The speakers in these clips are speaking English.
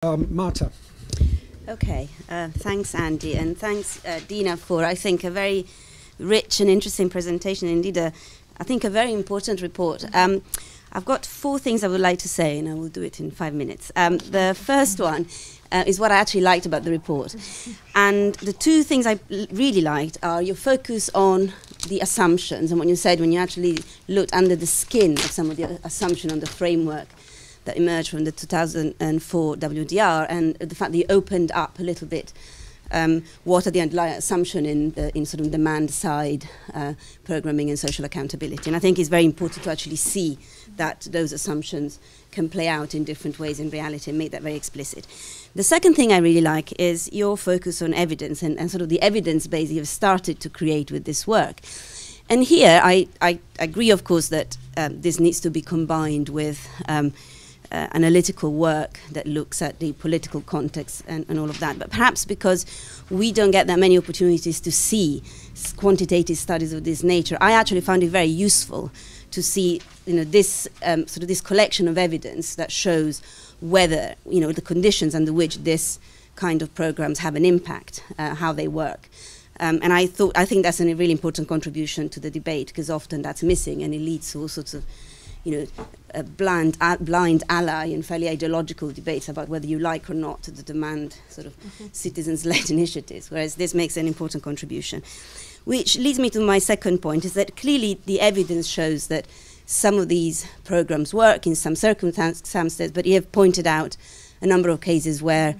Marta. Okay, thanks Andy, and thanks Dina for, I think, a very rich and interesting presentation, indeed I think a very important report. I've got 4 things I would like to say, and I will do it in 5 minutes. The first one is what I actually liked about the report. And the 2 things I really liked are your focus on the assumptions, and what you said when you actually looked under the skin of some of the assumption on the framework that emerged from the 2004 WDR, and the fact that you opened up a little bit what are the underlying assumptions in sort of demand-side programming and social accountability. And I think it's very important to actually see that those assumptions can play out in different ways in reality and make that very explicit. The second thing I really like is your focus on evidence and sort of the evidence base you've started to create with this work. And here I agree, of course, that this needs to be combined with analytical work that looks at the political context and all of that. But perhaps because we don't get that many opportunities to see quantitative studies of this nature, I actually found it very useful to see, this sort of this collection of evidence that shows whether, the conditions under which this kind of programs have an impact, how they work. And I think that's a really important contribution to the debate, because often that's missing and it leads to all sorts of a blind ally and fairly ideological debates about whether you like or not the demand sort of citizens-led initiatives, whereas this makes an important contribution. Which leads me to my second point, is that clearly the evidence shows that some of these programs work in some circumstances, but you have pointed out a number of cases where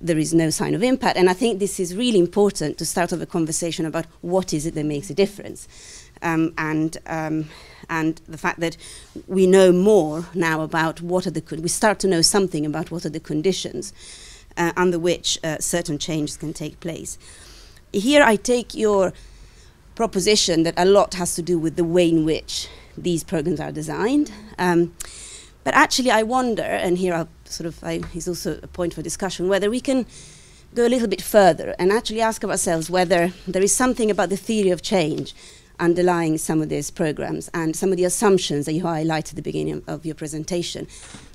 there is no sign of impact. And I think this is really important to start off a conversation about what is it that makes a difference. And the fact that we know more now about what are we start to know something about what are the conditions under which certain changes can take place. Here I take your proposition that a lot has to do with the way in which these programs are designed. But actually I wonder, and here is also a point for discussion, whether we can go a little bit further and actually ask ourselves whether there is something about the theory of change underlying some of these programs and some of the assumptions that you highlighted at the beginning of your presentation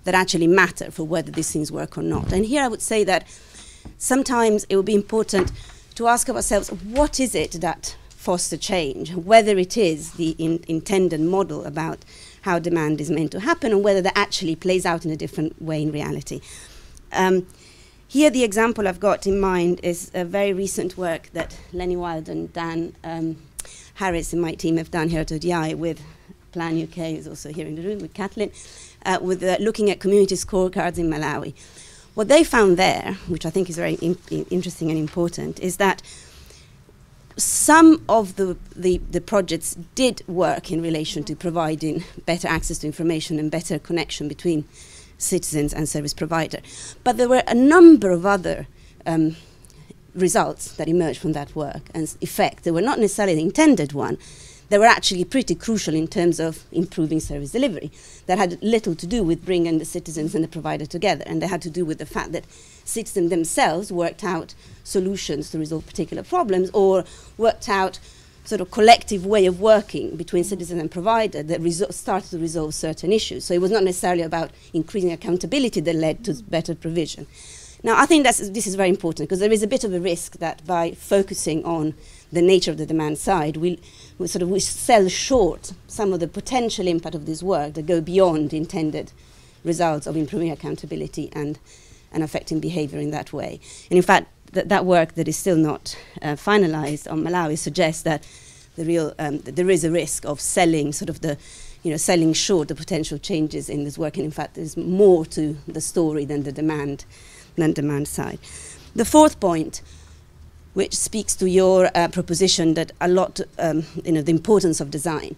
that actually matter for whether these things work or not. And here I would say that sometimes it would be important to ask ourselves, what is it that fosters change, whether it is the intended model about how demand is meant to happen, or whether that actually plays out in a different way in reality. Here the example I've got in mind is a very recent work that Lenny Wild and Dan Harris and my team have done here at ODI with Plan UK, who's also here in the room with Kathleen, with looking at community scorecards in Malawi. What they found there, which I think is very interesting and important, is that some of the projects did work in relation to providing better access to information and better connection between citizens and service provider. But there were a number of other results that emerged from that work and effect. They were not necessarily the intended one. They were actually pretty crucial in terms of improving service delivery. That had little to do with bringing the citizens and the provider together, and they had to do with the fact that citizens themselves worked out solutions to resolve particular problems, or worked out sort of collective way of working between citizen and provider that started to resolve certain issues. So it was not necessarily about increasing accountability that led to better provision. Now, I think this is very important, because there is a bit of a risk that by focusing on the nature of the demand side, we sell short some of the potential impact of this work that go beyond the intended results of improving accountability and affecting behavior in that way. And in fact, that work that is still not finalized on Malawi suggests that there is a risk of selling selling short the potential changes in this work. And in fact, there's more to the story than the demand side. The fourth point, which speaks to your proposition that a lot, the importance of design.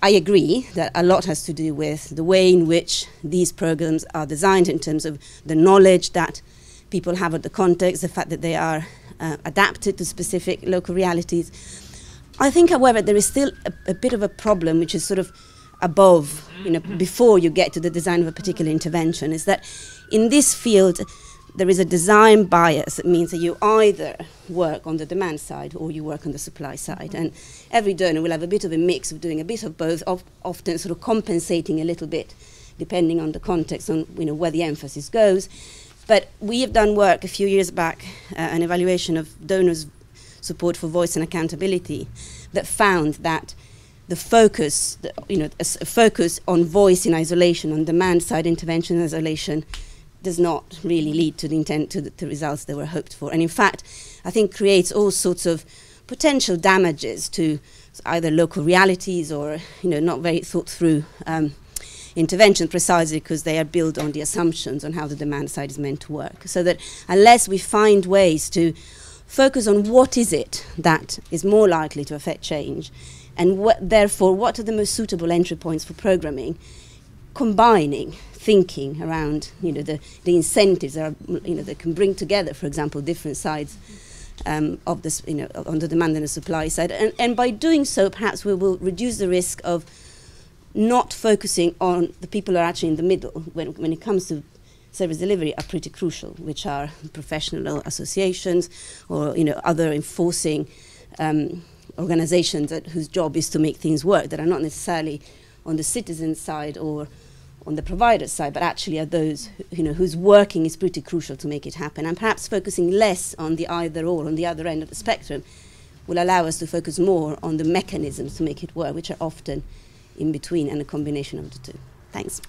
I agree that a lot has to do with the way in which these programs are designed in terms of the knowledge that people have of the context, the fact that they are adapted to specific local realities. I think, however, there is still a bit of a problem, which is sort of above, before you get to the design of a particular intervention, is that in this field, there is a design bias. It means that you either work on the demand side or you work on the supply side. And every donor will have a bit of a mix of doing a bit of both, often sort of compensating a little bit, depending on the context, on where the emphasis goes. But we have done work a few years back, an evaluation of donors' support for voice and accountability, that found that the focus, a focus on voice in isolation, on demand-side intervention in isolation, does not really lead to the intent, to the results that were hoped for. And in fact, I think creates all sorts of potential damages to either local realities or, not very thought through intervention, precisely because they are built on the assumptions on how the demand side is meant to work. So that unless we find ways to focus on what is it that is more likely to affect change, and therefore what are the most suitable entry points for programming, combining thinking around the incentives that are, that can bring together, for example, different sides of this, on the demand and the supply side, and by doing so, perhaps we will reduce the risk of not focusing on the people who are actually in the middle when it comes to service delivery, are pretty crucial, which are professional associations or other enforcing organizations whose job is to make things work, that are not necessarily on the citizen side or on the provider side, but actually are those whose working is pretty crucial to make it happen. And perhaps focusing less on the either or, on the other end of the spectrum, will allow us to focus more on the mechanisms to make it work, which are often in between and a combination of the two. Thanks.